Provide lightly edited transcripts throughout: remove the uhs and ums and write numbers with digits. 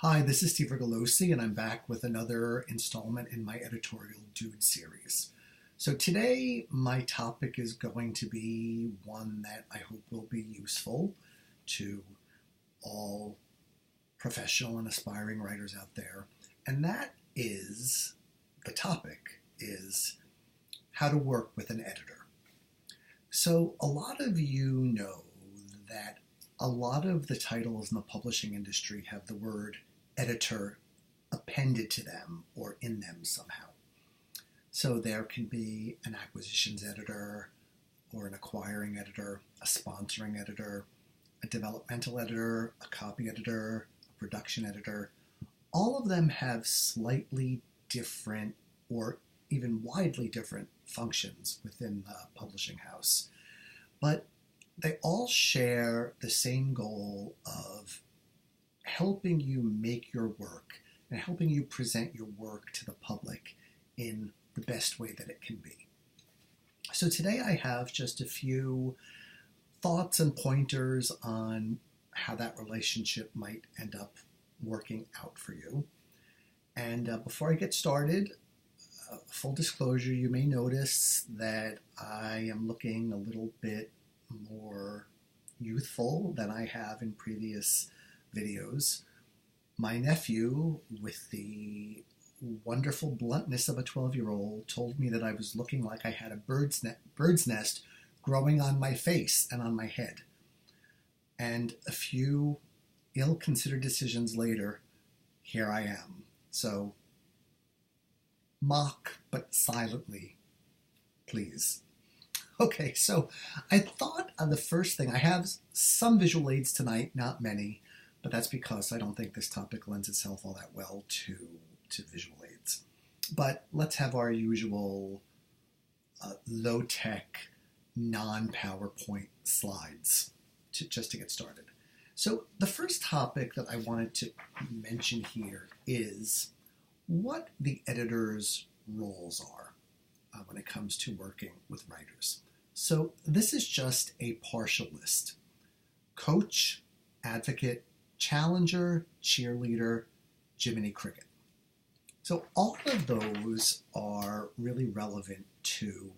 Hi, this is Steve Rigolosi, and I'm back with another installment in my Editorial Dude series. So today, my topic is going to be one that I hope will be useful to all professional and aspiring writers out there. And that is, the topic is how to work with an editor. So a lot of you know that a lot of the titles in the publishing industry have the word editor appended to them or in them somehow. So there can be an acquisitions editor or an acquiring editor, a sponsoring editor, a developmental editor, a copy editor, a production editor. All of them have slightly different or even widely different functions within the publishing house. But they all share the same goal of helping you make your work and helping you present your work to the public in the best way that it can be. So today I have just a few thoughts and pointers on how that relationship might end up working out for you. And before I get started, full disclosure, you may notice that I am looking a little bit more youthful than I have in previous videos. My nephew, with the wonderful bluntness of a 12-year-old, told me that I was looking like I had a bird's nest growing on my face and on my head. And a few ill-considered decisions later, here I am. So, mock, but silently, please. Okay, so I thought the first thing, I have some visual aids tonight, not many, but that's because I don't think this topic lends itself all that well to visual aids. But let's have our usual low-tech, non-PowerPoint slides just to get started. So the first topic that I wanted to mention here is what the editor's roles are when it comes to working with writers. So this is just a partial list. Coach, advocate, challenger, cheerleader, Jiminy Cricket. So all of those are really relevant to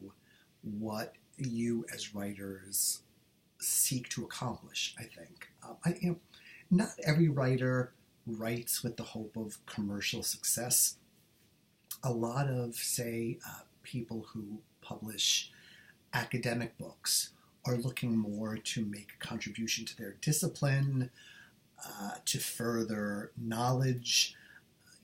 what you as writers seek to accomplish, I think. Not every writer writes with the hope of commercial success. A lot of, say, people who publish academic books are looking more to make a contribution to their discipline, to further knowledge.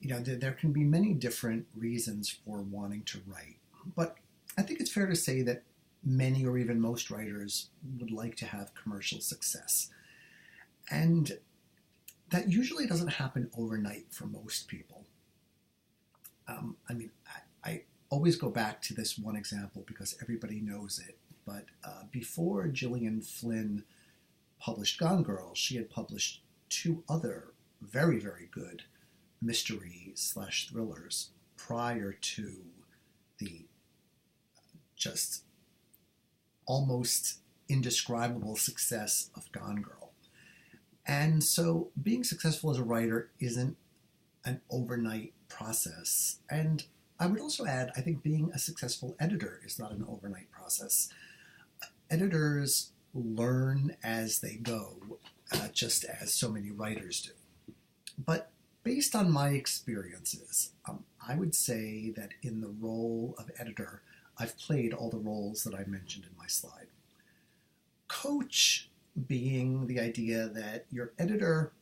There can be many different reasons for wanting to write. But I think it's fair to say that many or even most writers would like to have commercial success. And that usually doesn't happen overnight for most people. I always go back to this one example because everybody knows it, but before Gillian Flynn published Gone Girl, she had published two other very, very good mystery/thrillers prior to the just almost indescribable success of Gone Girl. And so being successful as a writer isn't an overnight process. And I would also add, I think being a successful editor is not an overnight process. Editors learn as they go, just as so many writers do. But based on my experiences, I would say that in the role of editor, I've played all the roles that I mentioned in my slide. Coach being the idea that your editor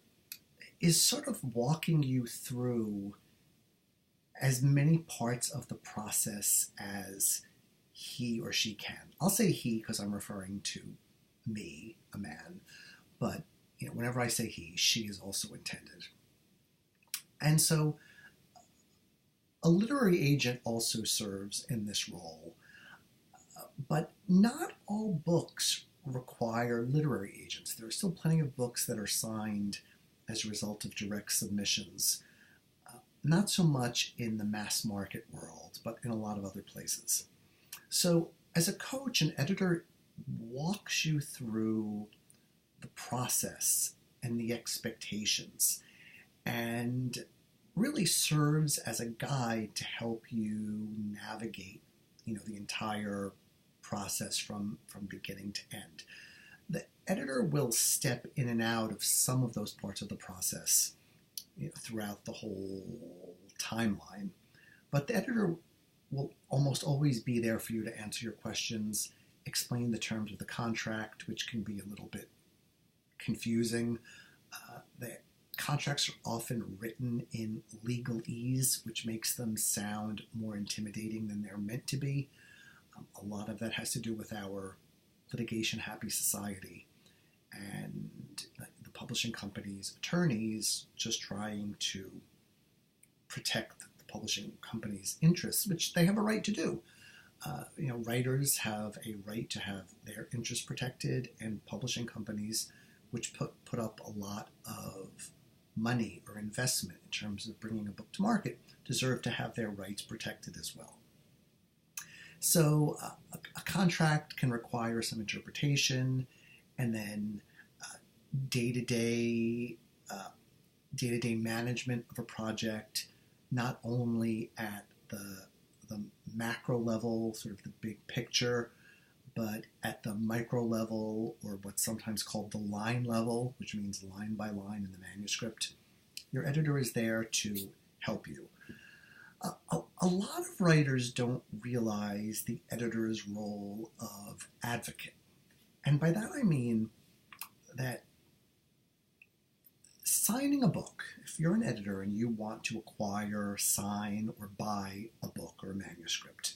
is sort of walking you through as many parts of the process as he or she can. I'll say he because I'm referring to me, a man, but whenever I say he, she is also intended. And so a literary agent also serves in this role, but not all books require literary agents. There are still plenty of books that are signed as a result of direct submissions. Not so much in the mass market world, but in a lot of other places. So as a coach, an editor walks you through the process and the expectations and really serves as a guide to help you navigate, the entire process from beginning to end. The editor will step in and out of some of those parts of the process, throughout the whole timeline, but the editor will almost always be there for you to answer your questions, explain the terms of the contract, which can be a little bit confusing. The contracts are often written in legalese, which makes them sound more intimidating than they're meant to be. A lot of that has to do with our litigation-happy society and the publishing company's attorneys just trying to protect the publishing company's interests, which they have a right to do. Writers have a right to have their interests protected, and publishing companies, which put up a lot of money or investment in terms of bringing a book to market, deserve to have their rights protected as well. So a contract can require some interpretation, and then day-to-day management of a project, not only at the macro level, sort of the big picture, but at the micro level, or what's sometimes called the line level, which means line by line in the manuscript. Your editor is there to help you. A lot of writers don't realize the editor's role of advocate. And by that I mean that signing a book, if you're an editor and you want to acquire, sign, or buy a book or a manuscript,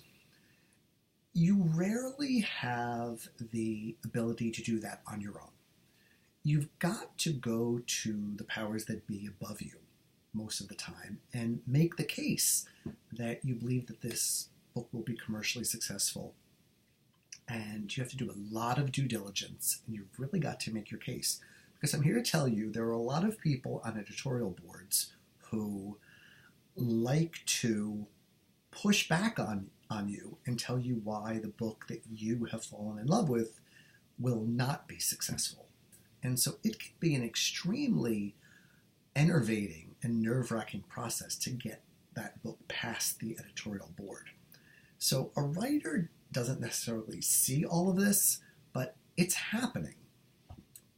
you rarely have the ability to do that on your own. You've got to go to the powers that be above you most of the time and make the case that you believe that this book will be commercially successful. And you have to do a lot of due diligence, and you've really got to make your case. Because I'm here to tell you, there are a lot of people on editorial boards who like to push back on you and tell you why the book that you have fallen in love with will not be successful. And so it can be an extremely enervating and nerve-wracking process to get that book past the editorial board. So a writer doesn't necessarily see all of this, but it's happening.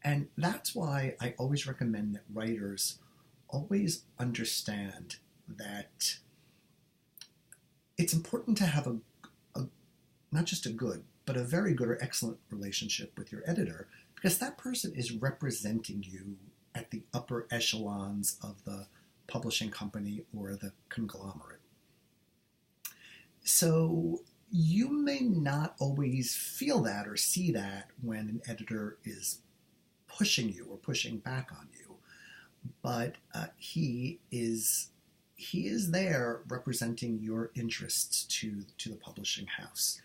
And that's why I always recommend that writers always understand that it's important to have a not just a good, but a very good or excellent relationship with your editor, because that person is representing you at the upper echelons of the publishing company or the conglomerate. So you may not always feel that or see that when an editor is pushing you or pushing back on you, but he is there representing your interests to the publishing house.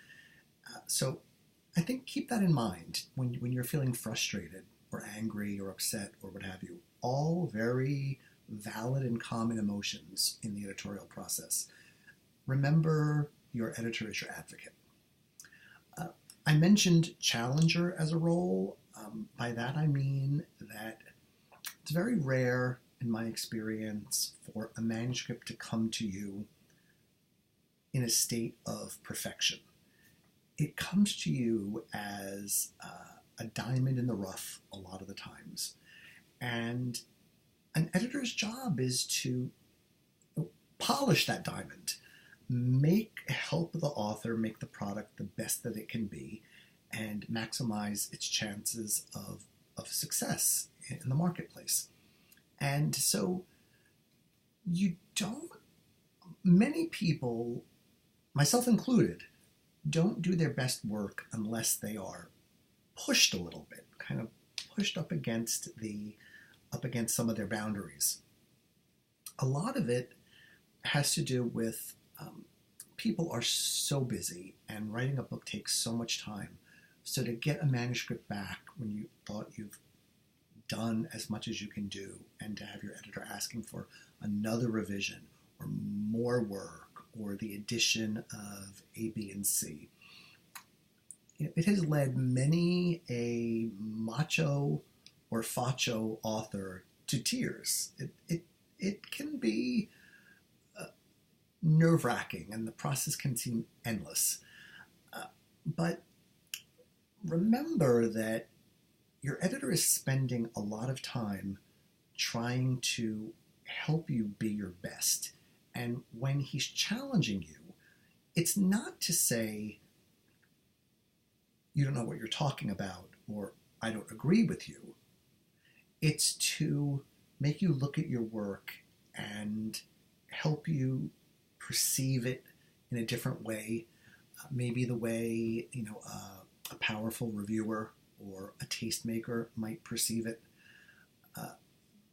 So I think keep that in mind when you're feeling frustrated or angry or upset or what have you. All very valid and common emotions in the editorial process. Remember, your editor is your advocate. I mentioned challenger as a role. By that I mean that it's very rare, in my experience, for a manuscript to come to you in a state of perfection. It comes to you as a diamond in the rough a lot of the times. And an editor's job is to polish that diamond, help the author make the product the best that it can be, and maximize its chances of success in the marketplace. And so many people, myself included, don't do their best work unless they are pushed a little bit, kind of pushed up against some of their boundaries. A lot of it has to do with people are so busy, and writing a book takes so much time. So to get a manuscript back when you thought you've done as much as you can do, and to have your editor asking for another revision or more work or the addition of A, B, and C, it has led many a macho or facho author to tears. It nerve-wracking, and the process can seem endless. But remember that your editor is spending a lot of time trying to help you be your best. And when he's challenging you, it's not to say you don't know what you're talking about or I don't agree with you. It's to make you look at your work and help you perceive it in a different way, maybe the way a powerful reviewer or a tastemaker might perceive it.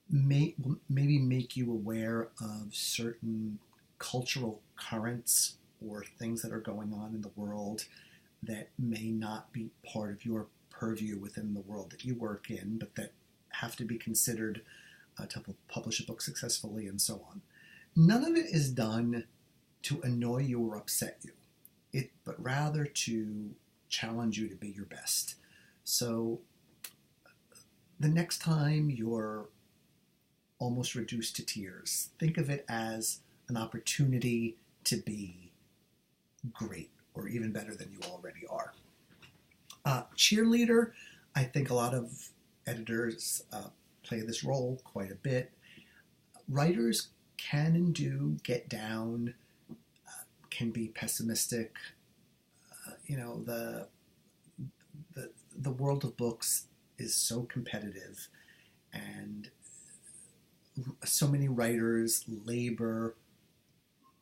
Maybe make you aware of certain cultural currents or things that are going on in the world that may not be part of your purview within the world that you work in, but that have to be considered to publish a book successfully and so on. None of it is done to annoy you or upset you, but rather to challenge you to be your best. So the next time you're almost reduced to tears, think of it as an opportunity to be great or even better than you already are. Cheerleader, I think a lot of editors play this role quite a bit. Writers can and do get down, can be pessimistic. The world of books is so competitive, and so many writers labor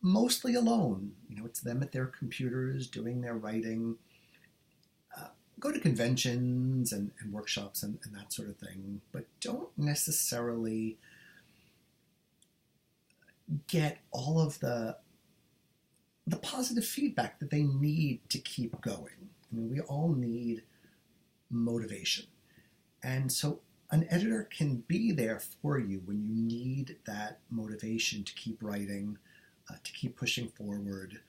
mostly alone. It's them at their computers doing their writing, go to conventions and workshops and that sort of thing, but don't necessarily get all of the positive feedback that they need to keep going. We all need motivation. And so an editor can be there for you when you need that motivation to keep writing, to keep pushing forward,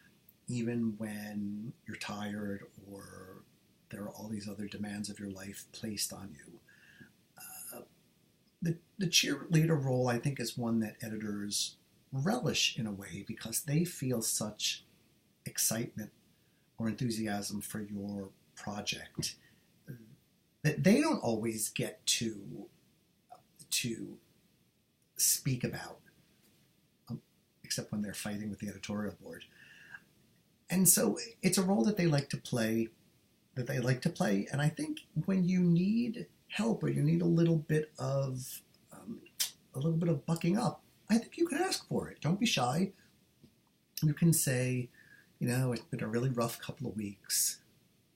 even when you're tired or there are all these other demands of your life placed on you. The cheerleader role, I think, is one that editors relish in a way because they feel such excitement or enthusiasm for your project that they don't always get to speak about, except when they're fighting with the editorial board. And so it's a role that they like to play, and I think when you need help or you need a little bit of bucking up, I think you can ask for it. Don't be shy. You can say, it's been a really rough couple of weeks.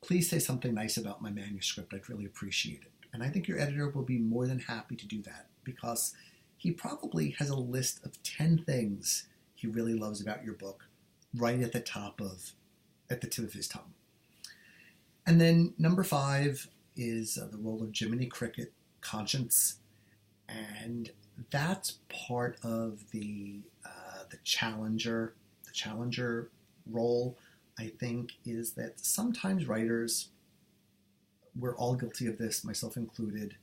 Please say something nice about my manuscript. I'd really appreciate it. And I think your editor will be more than happy to do that because he probably has a list of 10 things he really loves about your book right at the tip of his tongue. And then number 5 is the role of Jiminy Cricket, conscience. And that's part of the challenger role, I think, is that sometimes writers, we're all guilty of this, myself included,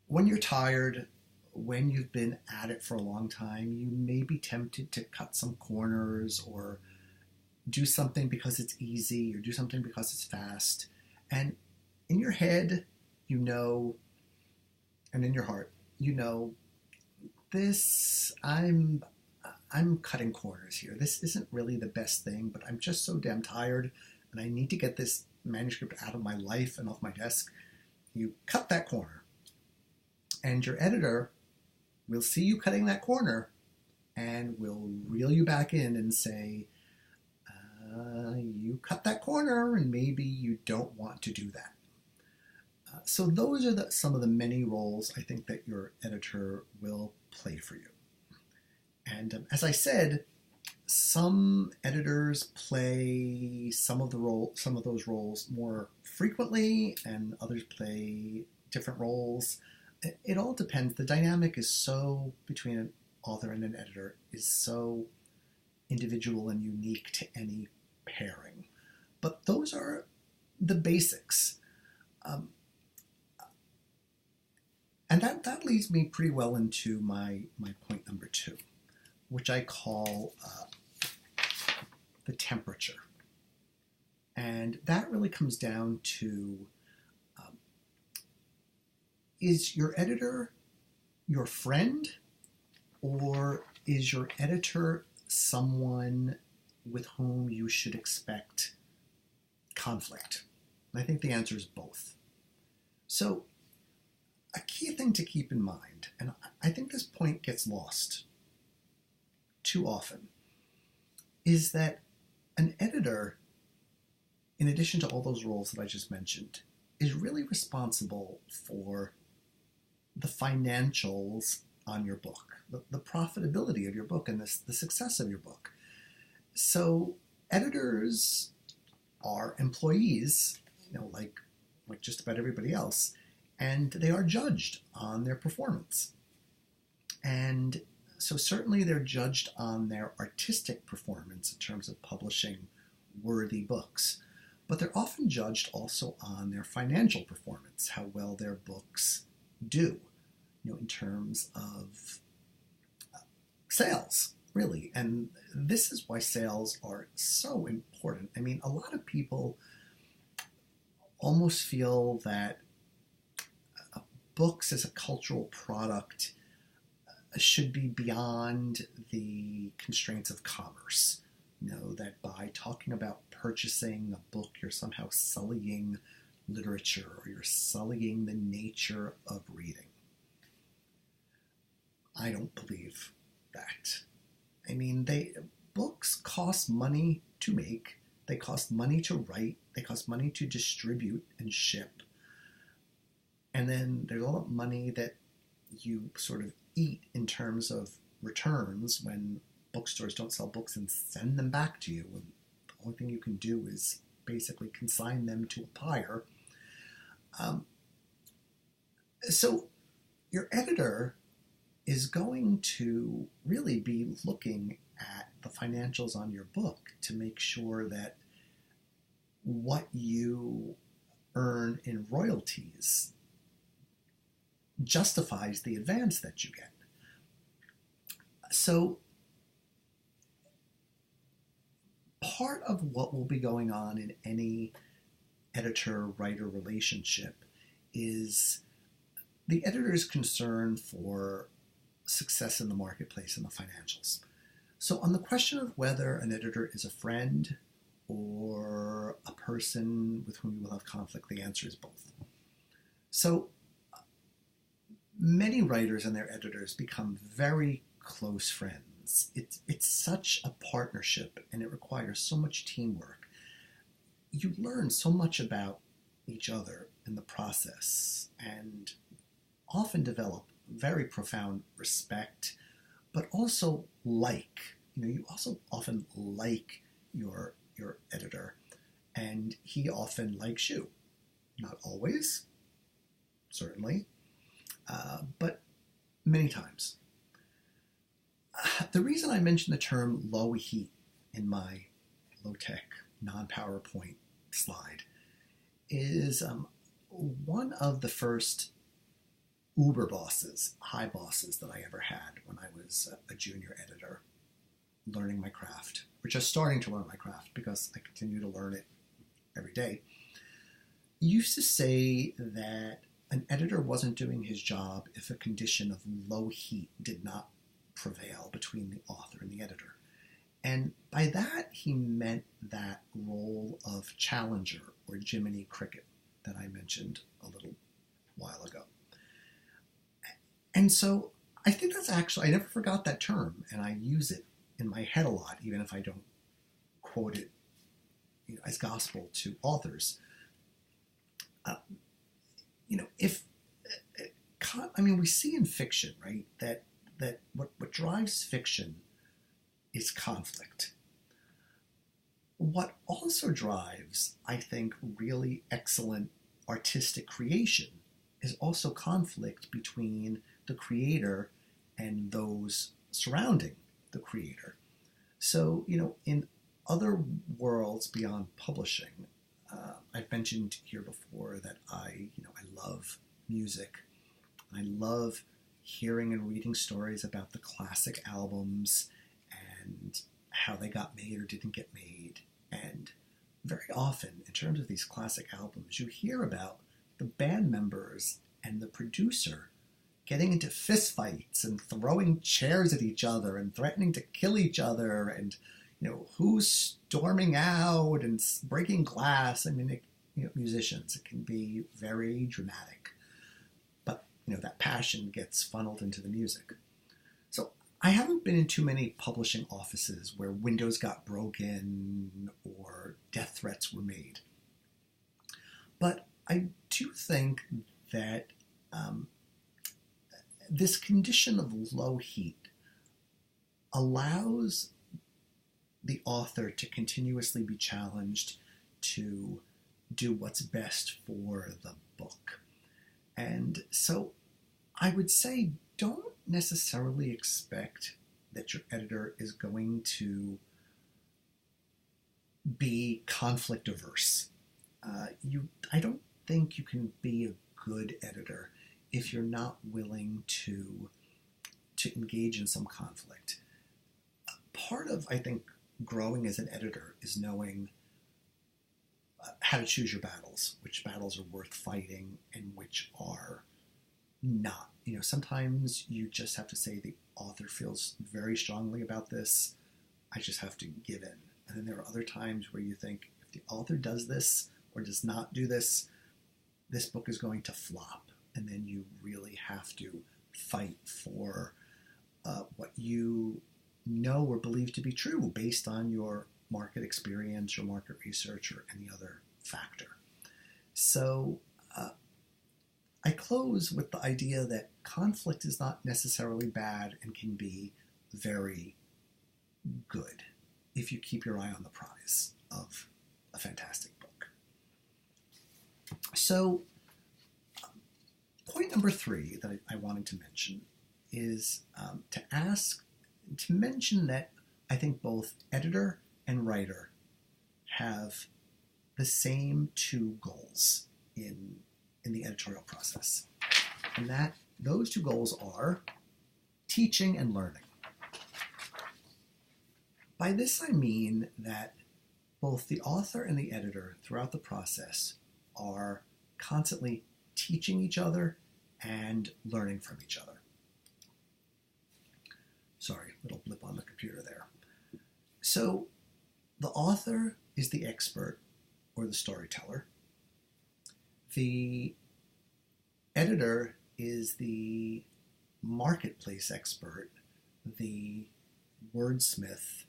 when you're tired, when you've been at it for a long time, you may be tempted to cut some corners or do something because it's easy or do something because it's fast. And in your head, and in your heart, this, I'm cutting corners here. This isn't really the best thing, but I'm just so damn tired and I need to get this manuscript out of my life and off my desk. You cut that corner. And your editor will see you cutting that corner and will reel you back in and say, you cut that corner and maybe you don't want to do that. So those are some of the many roles I think that your editor will play for you. And as I said, some editors play some of those roles more frequently, and others play different roles. It all depends. The dynamic is so between an author and an editor is so individual and unique to any pairing. But those are the basics. And that leads me pretty well into my point number 2, which I call the temperature. And that really comes down to, is your editor your friend, or is your editor someone with whom you should expect conflict? And I think the answer is both. So a key thing to keep in mind, and I think this point gets lost too often, is that an editor, in addition to all those roles that I just mentioned, is really responsible for the financials on your book, the profitability of your book, and the success of your book. So editors are employees, like just about everybody else, and they are judged on their performance. And so certainly they're judged on their artistic performance in terms of publishing worthy books, but they're often judged also on their financial performance, how well their books do, in terms of sales, really. And this is why sales are so important. I mean, a lot of people almost feel that books as a cultural product should be beyond the constraints of commerce. That by talking about purchasing a book, you're somehow sullying literature, or you're sullying the nature of reading. I don't believe that. I mean, books cost money to make, they cost money to write, they cost money to distribute and ship. And then there's all that money that you sort of eat in terms of returns when bookstores don't sell books and send them back to you. And the only thing you can do is basically consign them to a pyre. So your editor is going to really be looking at the financials on your book to make sure that what you earn in royalties justifies the advance that you get. So part of what will be going on in any editor-writer relationship is the editor's concern for success in the marketplace and the financials. So on the question of whether an editor is a friend or a person with whom you will have conflict, the answer is both. So many writers and their editors become very close friends. It's such a partnership, and it requires so much teamwork. You learn so much about each other in the process, and often develop very profound respect, but also you also often like your editor, and he often likes you. Not always, certainly, but many times. The reason I mentioned the term low heat in my low-tech, non-PowerPoint slide is one of the first uber bosses, high bosses that I ever had when I was a junior editor, learning my craft, or just starting to learn my craft because I continue to learn it every day, used to say that an editor wasn't doing his job if a condition of low heat did not prevail between the author and the editor. And by that, he meant that role of challenger or Jiminy Cricket that I mentioned a little while ago. And so I think that's actually, I never forgot that term, and I use it in my head a lot, even if I don't quote it as gospel to authors. We see in fiction, right, that what drives fiction is conflict. What also drives, I think, really excellent artistic creation is also conflict between the creator and those surrounding the creator. So, in other worlds beyond publishing, I've mentioned here before that I love music. I love hearing and reading stories about the classic albums and how they got made or didn't get made. And very often, in terms of these classic albums, you hear about the band members and the producer getting into fistfights and throwing chairs at each other and threatening to kill each other, and who's storming out and breaking glass. I mean, musicians, it can be very dramatic, but that passion gets funneled into the music. So I haven't been in too many publishing offices where windows got broken or death threats were made, but I do think that this condition of low heat allows the author to continuously be challenged to do what's best for the book. And so I would say, don't necessarily expect that your editor is going to be conflict averse. I don't think you can be a good editor if you're not willing to engage in some conflict. Part of, I think, growing as an editor is knowing how to choose your battles, which battles are worth fighting and which are not. Sometimes you just have to say the author feels very strongly about this, I just have to give in. And then there are other times where you think, if the author does this or does not do this, this book is going to flop. And then you really have to fight for what you know or believe to be true based on your market experience, your market research, or any other factor. So I close with the idea that conflict is not necessarily bad and can be very good if you keep your eye on the prize of a fantastic book. So point number 3 that I wanted to mention is to mention that I think both editor and writer have the same 2 goals in the editorial process. And that those 2 goals are teaching and learning. By this I mean that both the author and the editor throughout the process are constantly teaching each other and learning from each other. Sorry, little blip on the computer there. So the author is the expert or the storyteller. The editor is the marketplace expert, the wordsmith,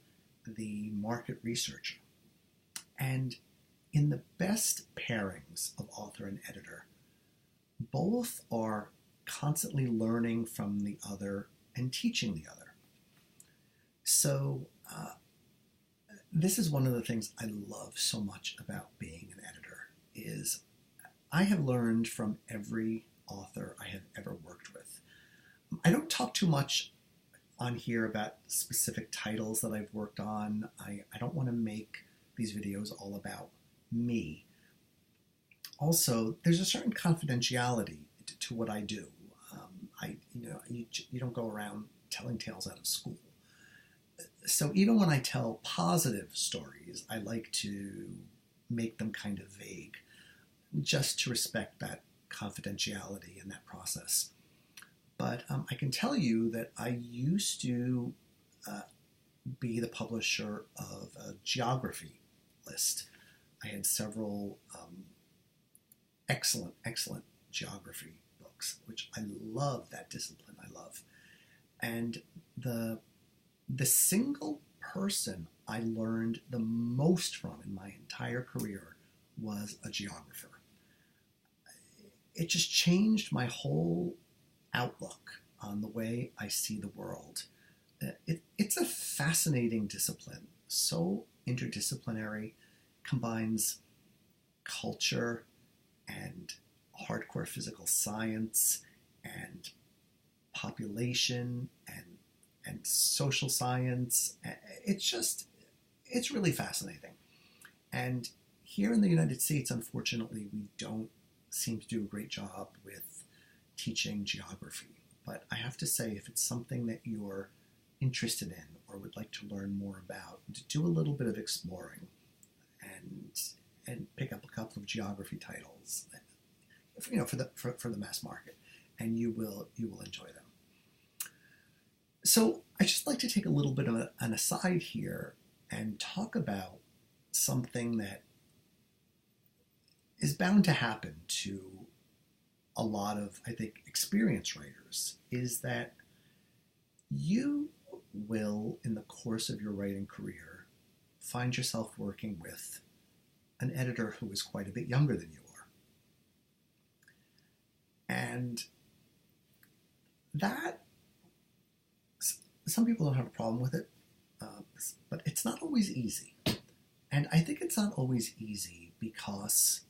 the market researcher. And in the best pairings of author and editor, both are constantly learning from the other and teaching the other. So this is one of the things I love so much about being an editor, is I have learned from every author I have ever worked with. I don't talk too much on here about specific titles that I've worked on. I don't want to make these videos all about me. Also, there's a certain confidentiality to what I do. You don't go around telling tales out of school. So even when I tell positive stories, I like to make them kind of vague, just to respect that confidentiality in that process. But I can tell you that I used to be the publisher of a geography list. I had several excellent geography books, which I love. That discipline I love. And the single person I learned the most from in my entire career was a geographer. It just changed my whole outlook on the way I see the world. It's a fascinating discipline, so interdisciplinary, combines culture and hardcore physical science and population and social science. It's really fascinating. And here in the United States, unfortunately, we don't seem to do a great job with teaching geography. But I have to say, if it's something that you're interested in or would like to learn more about, do a little bit of exploring and pick up a couple of geography titles, for the mass market, and you will enjoy them. So I just like to take a little bit of an aside here and talk about something that is bound to happen to a lot of, I think, experienced writers, is that you will, in the course of your writing career, find yourself working with an editor who is quite a bit younger than you are. And that, some people don't have a problem with it, but it's not always easy. And I think it's not always easy because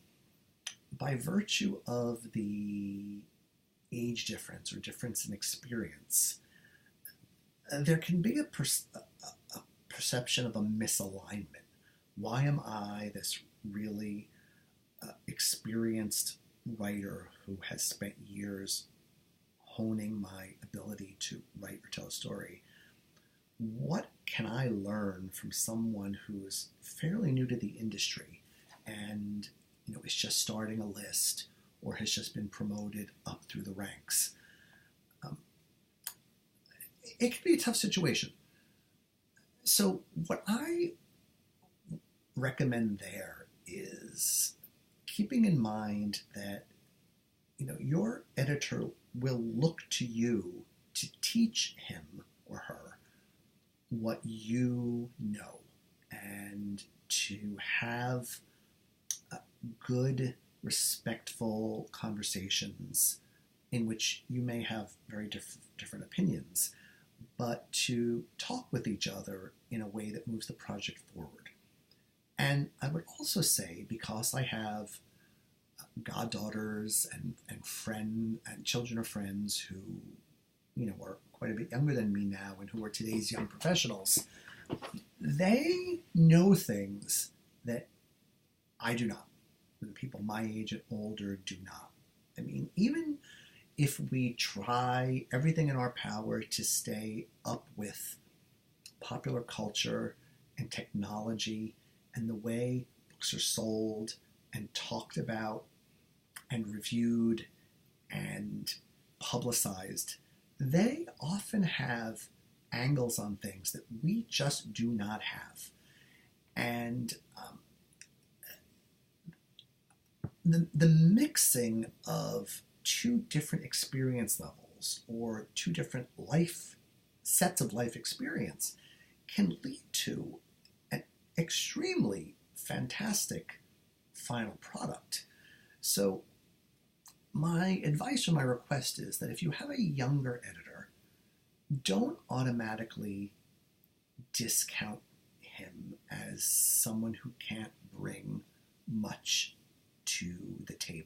by virtue of the age difference or difference in experience, there can be a perception of a misalignment. Why am I, this really experienced writer who has spent years honing my ability to write or tell a story, what can I learn from someone who is fairly new to the industry and is just starting a list or has just been promoted up through the ranks? It can be a tough situation. So what I recommend there is keeping in mind that your editor will look to you to teach him or her what you know, and to have good, respectful conversations in which you may have very different opinions, but to talk with each other in a way that moves the project forward. And I would also say, because I have goddaughters and children of friends who are quite a bit younger than me now and who are today's young professionals, they know things that I do not. The people my age and older do not. I mean, even if we try everything in our power to stay up with popular culture and technology and the way books are sold and talked about and reviewed and publicized, they often have angles on things that we just do not have. And the mixing of two different experience levels or two different sets of life experience can lead to an extremely fantastic final product. So my advice or my request is that if you have a younger editor, don't automatically discount him as someone who can't bring much to the table.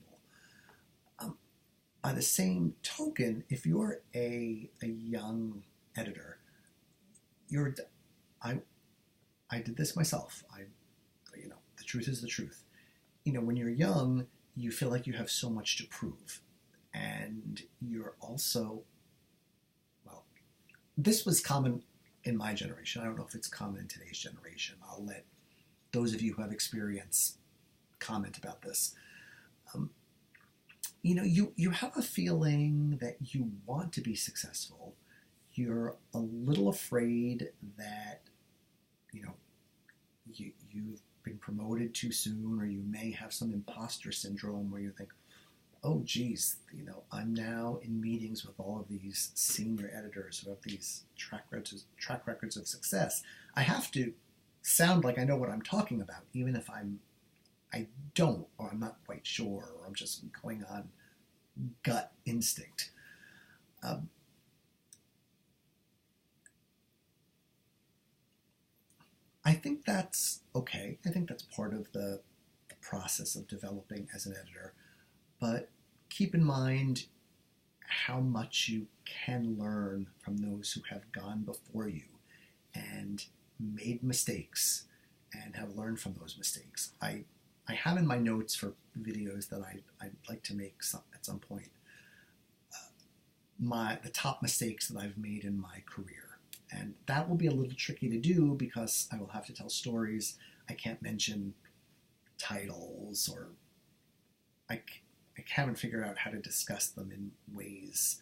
By the same token, if you're a young editor, I did this myself. The truth is the truth. When you're young, you feel like you have so much to prove, and you're also, well, this was common in my generation. I don't know if it's common in today's generation. I'll let those of you who have experience comment about this. You have a feeling that you want to be successful. You're a little afraid that, you've been promoted too soon, or you may have some imposter syndrome where you think, oh, geez, I'm now in meetings with all of these senior editors who have these track records of success. I have to sound like I know what I'm talking about, even if I don't, or I'm not quite sure, or I'm just going on gut instinct. I think that's okay. I think that's part of the process of developing as an editor. But keep in mind how much you can learn from those who have gone before you and made mistakes and have learned from those mistakes. I have in my notes for videos that I'd like to make at some point the top mistakes that I've made in my career. And that will be a little tricky to do because I will have to tell stories. I can't mention titles, or I haven't figured out how to discuss them in ways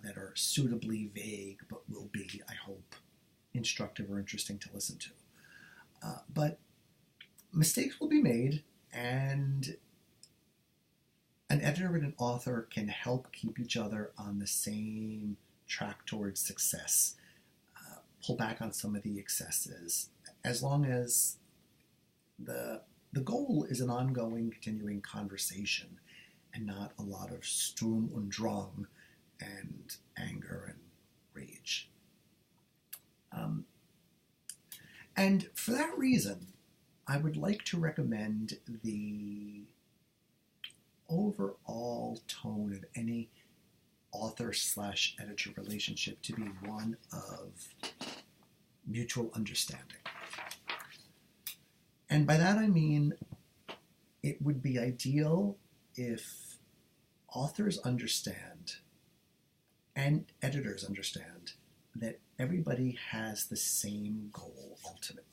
that are suitably vague, but will be, I hope, instructive or interesting to listen to. But mistakes will be made, and an editor and an author can help keep each other on the same track towards success, pull back on some of the excesses, as long as the goal is an ongoing, continuing conversation and not a lot of Sturm und Drang and anger and rage. And for that reason, I would like to recommend the overall tone of any author/editor relationship to be one of mutual understanding. And by that I mean it would be ideal if authors understand and editors understand that everybody has the same goal ultimately.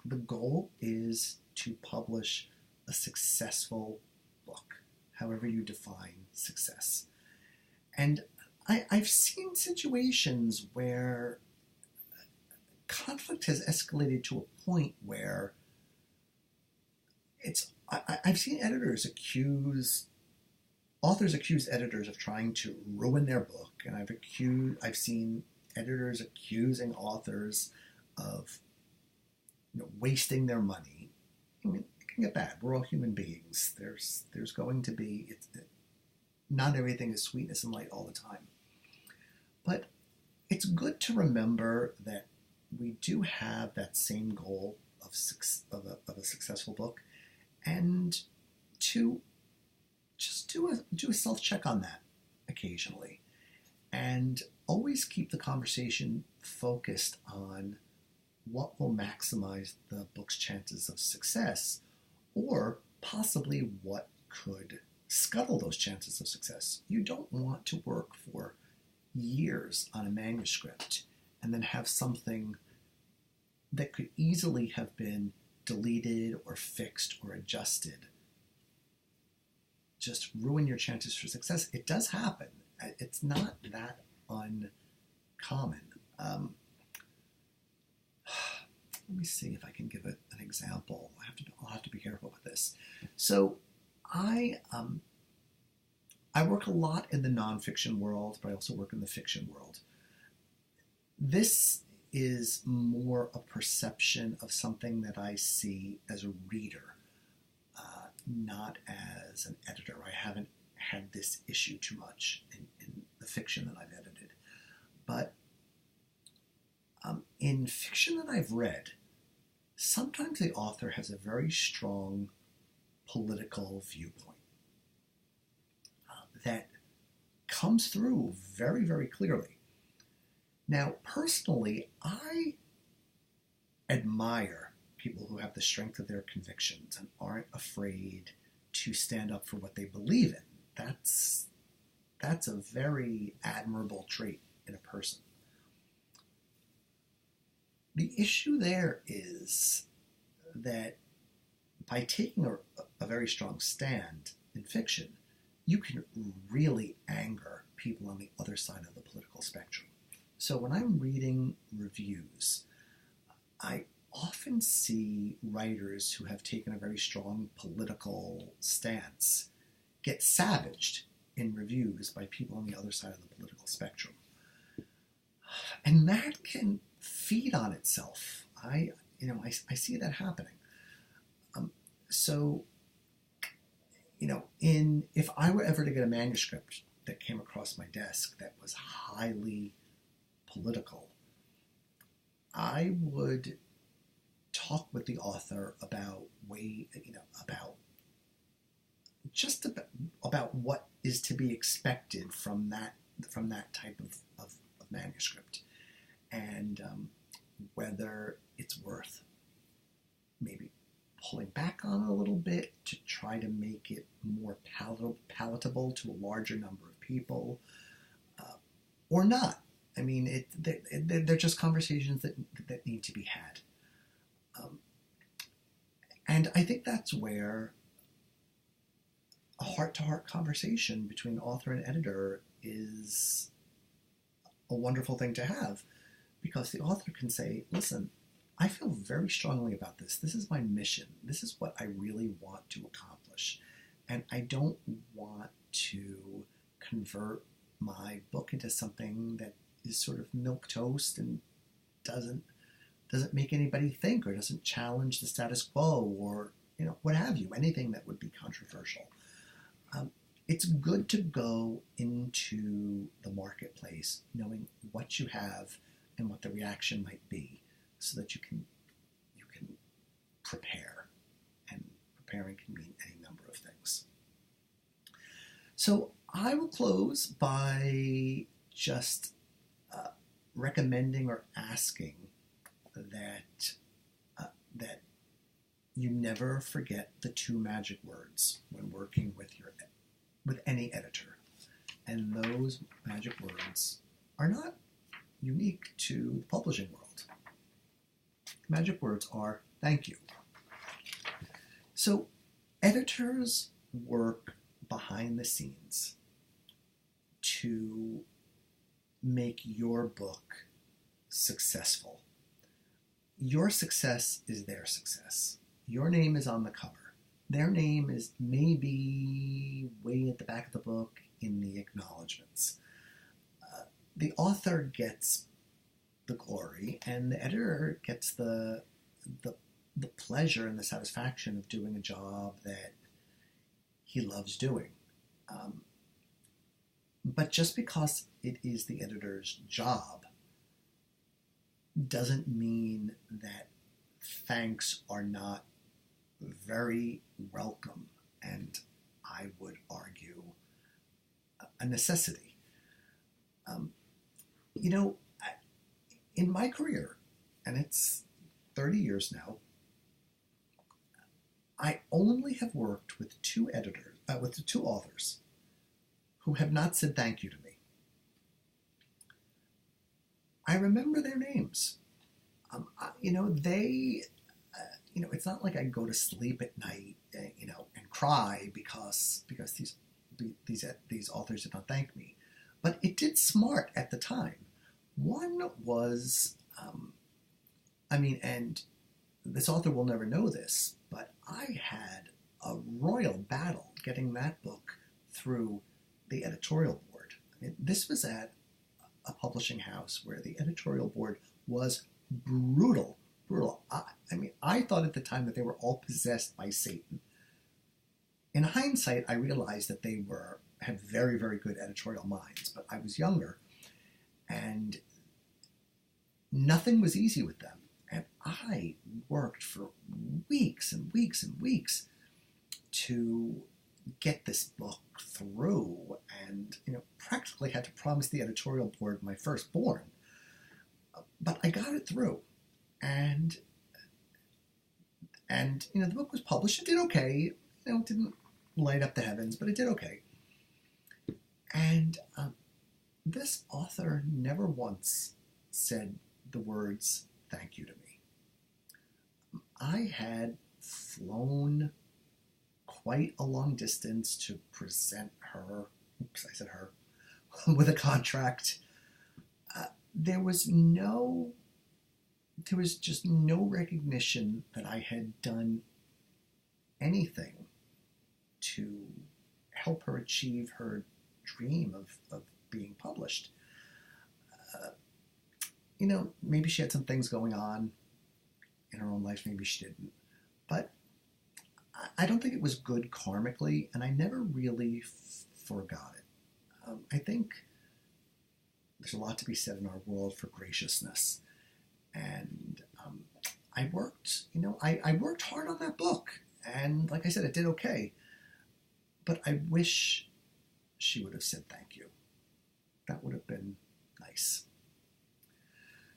The goal is to publish a successful book, however you define success. And I've seen situations where conflict has escalated to a point where I've seen authors accuse editors of trying to ruin their book, and I've seen editors accusing authors of wasting their money. I mean, it can get bad. We're all human beings. There's going to be not everything is sweetness and light all the time, but it's good to remember that we do have that same goal of a successful book, and to just do a self-check on that occasionally, and always keep the conversation focused on what will maximize the book's chances of success, or possibly what could scuttle those chances of success. You don't want to work for years on a manuscript and then have something that could easily have been deleted or fixed or adjusted just ruin your chances for success. It does happen. It's not that uncommon. Let me see if I can give an example. I'll have to be careful with this. So I work a lot in the nonfiction world, but I also work in the fiction world. This is more a perception of something that I see as a reader, not as an editor. I haven't had this issue too much in the fiction that I've edited. But in fiction that I've read, sometimes the author has a very strong political viewpoint that comes through very, very clearly. Now, personally, I admire people who have the strength of their convictions and aren't afraid to stand up for what they believe in. That's a very admirable trait in a person. The issue there is that by taking a very strong stand in fiction, you can really anger people on the other side of the political spectrum. So when I'm reading reviews, I often see writers who have taken a very strong political stance get savaged in reviews by people on the other side of the political spectrum. And that can feed on itself. I see that happening. If I were ever to get a manuscript that came across my desk that was highly political, I would talk with the author about what is to be expected from that type of manuscript, and whether it's worth maybe pulling back on it a little bit to try to make it more palatable to a larger number of people, or not. I mean, they're just conversations that need to be had. Um, and I think that's where a heart-to-heart conversation between author and editor is a wonderful thing to have, because the author can say, listen, I feel very strongly about this. This is my mission. This is what I really want to accomplish. And I don't want to convert my book into something that is sort of milquetoast and doesn't make anybody think, or doesn't challenge the status quo, or what have you, anything that would be controversial. It's good to go into the marketplace knowing what you have and what the reaction might be, so that you can prepare. And preparing can mean any number of things. So I will close by just recommending or asking that you never forget the two magic words when working with any editor. And those magic words are not unique to the publishing world. Magic words are thank you. So editors work behind the scenes to make your book successful. Your success is their success. Your name is on the cover. Their name is maybe way at the back of the book in the acknowledgments. The author gets the glory, and the editor gets the pleasure and the satisfaction of doing a job that he loves doing. But just because it is the editor's job doesn't mean that thanks are not very welcome, and I would argue a necessity. In my career, and it's 30 years now, I only have worked with two authors who have not said thank you to me. I remember their names. It's not like I go to sleep at night, and cry because these authors did not thank me. But it did smart at the time. One was, and this author will never know this, but I had a royal battle getting that book through the editorial board. This was at a publishing house where the editorial board was brutal. I thought at the time that they were all possessed by Satan. In hindsight, I realized that they had very, very good editorial minds, but I was younger, and nothing was easy with them. And I worked for weeks and weeks and weeks to get this book through, and practically had to promise the editorial board my firstborn. But I got it through, and the book was published. It did okay. It didn't light up the heavens, but it did okay. And this author never once said the words thank you to me. I had flown quite a long distance to present her, with a contract. There was just no recognition that I had done anything to help her achieve her dream of being published. Maybe she had some things going on in her own life, maybe she didn't. But I don't think it was good karmically, and I never really forgot it. I think there's a lot to be said in our world for graciousness. And I worked hard on that book. And like I said, it did okay. But I wish she would have said thank you. That would have been nice.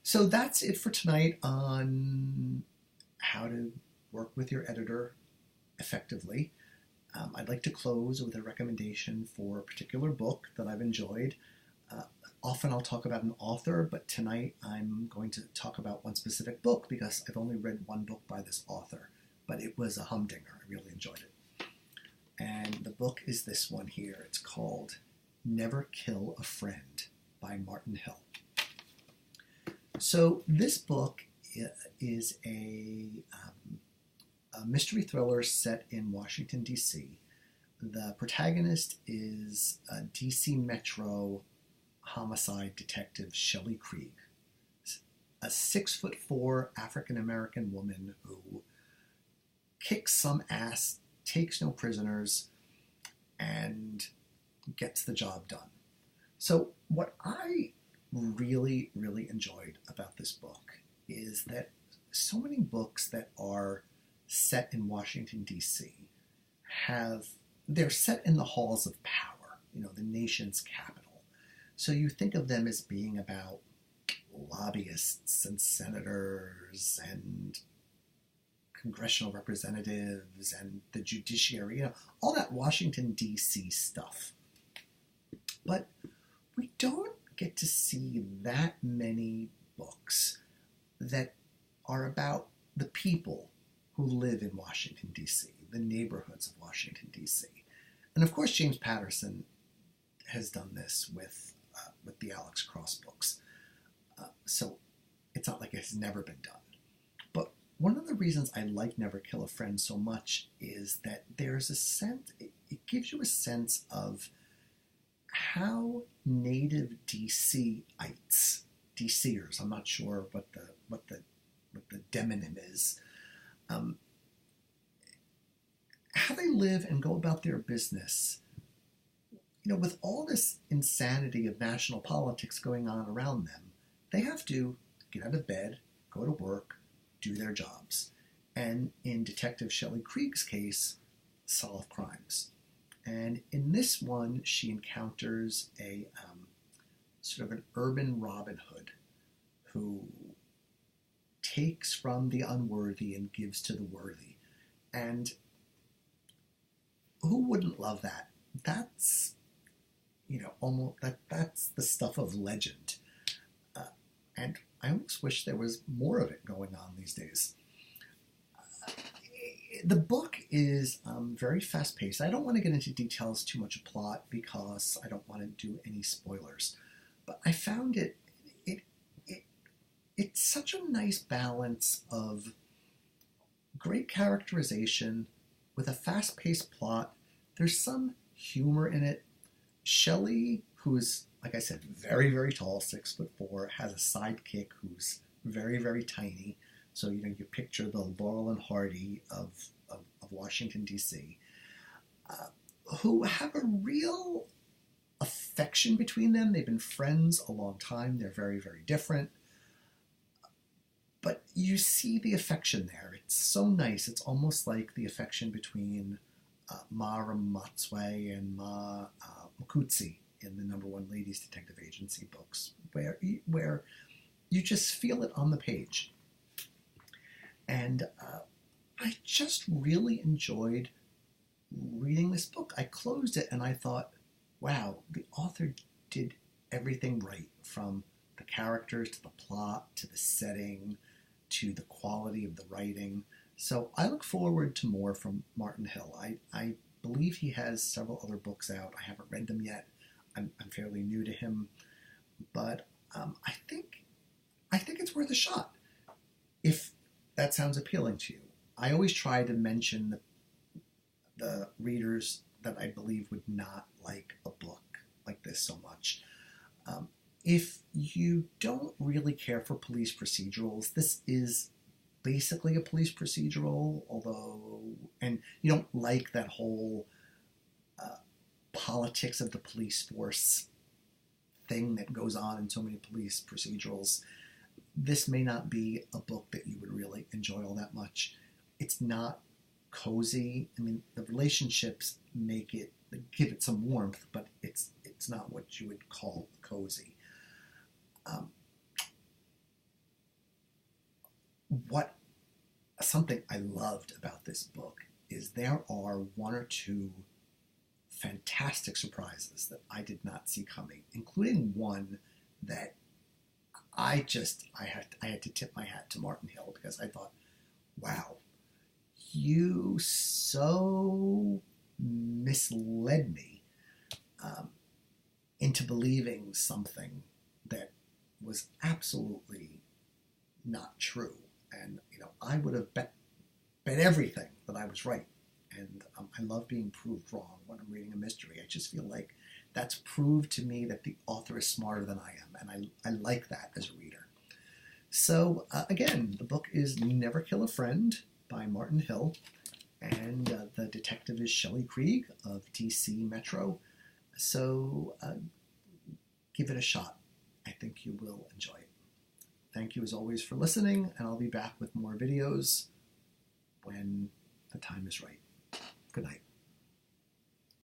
So that's it for tonight on how to work with your editor effectively. I'd like to close with a recommendation for a particular book that I've enjoyed. Often I'll talk about an author, but tonight I'm going to talk about one specific book because I've only read one book by this author, but it was a humdinger. I really enjoyed it. And the book is this one here. It's called Never Kill a Friend by Martin Hill. So this book is a mystery thriller set in Washington, D.C. The protagonist is a D.C. Metro homicide detective, Shelley Krieg, a 6'4" African-American woman who kicks some ass, takes no prisoners, and gets the job done. So what I really, really enjoyed about this book is that so many books that are set in Washington, D.C. they're set in the halls of power, the nation's capital. So you think of them as being about lobbyists and senators and congressional representatives and the judiciary, all that Washington, D.C. stuff. But we don't get to see that many books that are about the people who live in Washington, D.C., the neighborhoods of Washington, D.C. And of course, James Patterson has done this with the Alex Cross books. So it's not like it has never been done. But one of the reasons I like Never Kill a Friend so much is that there's a sense, it gives you a sense of how native DCites, DCers, I'm not sure what the demonym is, how they live and go about their business. With all this insanity of national politics going on around them, they have to get out of bed, go to work, do their jobs. And in Detective Shelley Krieg's case, solve crimes. And in this one, she encounters a sort of an urban Robin Hood who takes from the unworthy and gives to the worthy. And who wouldn't love that? That's almost that's the stuff of legend. And I almost wish there was more of it going on these days. The book is very fast-paced. I don't want to get into details too much of plot because I don't want to do any spoilers. But I found it's such a nice balance of great characterization with a fast-paced plot. There's some humor in it. Shelley, who's, like I said, very, very tall, 6'4", has a sidekick who's very, very tiny. So, you picture the Laurel and Hardy of Washington, D.C., who have a real affection between them. They've been friends a long time. They're very, very different. But you see the affection there. It's so nice. It's almost like the affection between Ma Ramatsue and Ma Makutsi in the #1 Ladies Detective Agency books, where you just feel it on the page. And I just really enjoyed reading this book. I closed it and I thought, wow, the author did everything right, from the characters to the plot to the setting to the quality of the writing. So I look forward to more from Martin Hill. I believe he has several other books out. I haven't read them yet. I'm fairly new to him, but I think it's worth a shot if that sounds appealing to you. I always try to mention the readers that I believe would not like a book like this so much. If you don't really care for police procedurals, this is basically a police procedural, and you don't like that whole politics of the police force thing that goes on in so many police procedurals, this may not be a book that you would really enjoy all that much. It's not cozy. I mean, the relationships give it some warmth, but it's not what you would call cozy. Something I loved about this book is there are one or two fantastic surprises that I did not see coming, including one that I had to tip my hat to Martin Hill, because I thought, wow, you so misled me into believing something that was absolutely not true. And I would have bet everything that I was right. And I love being proved wrong when I'm reading a mystery. I just feel like that's proved to me that the author is smarter than I am, and I like that as a reader. So again, the book is Never Kill a Friend by Martin Hill, and the detective is Shelley Krieg of DC Metro. So give it a shot. I think you will enjoy it. Thank you as always for listening, and I'll be back with more videos when the time is right. Good night.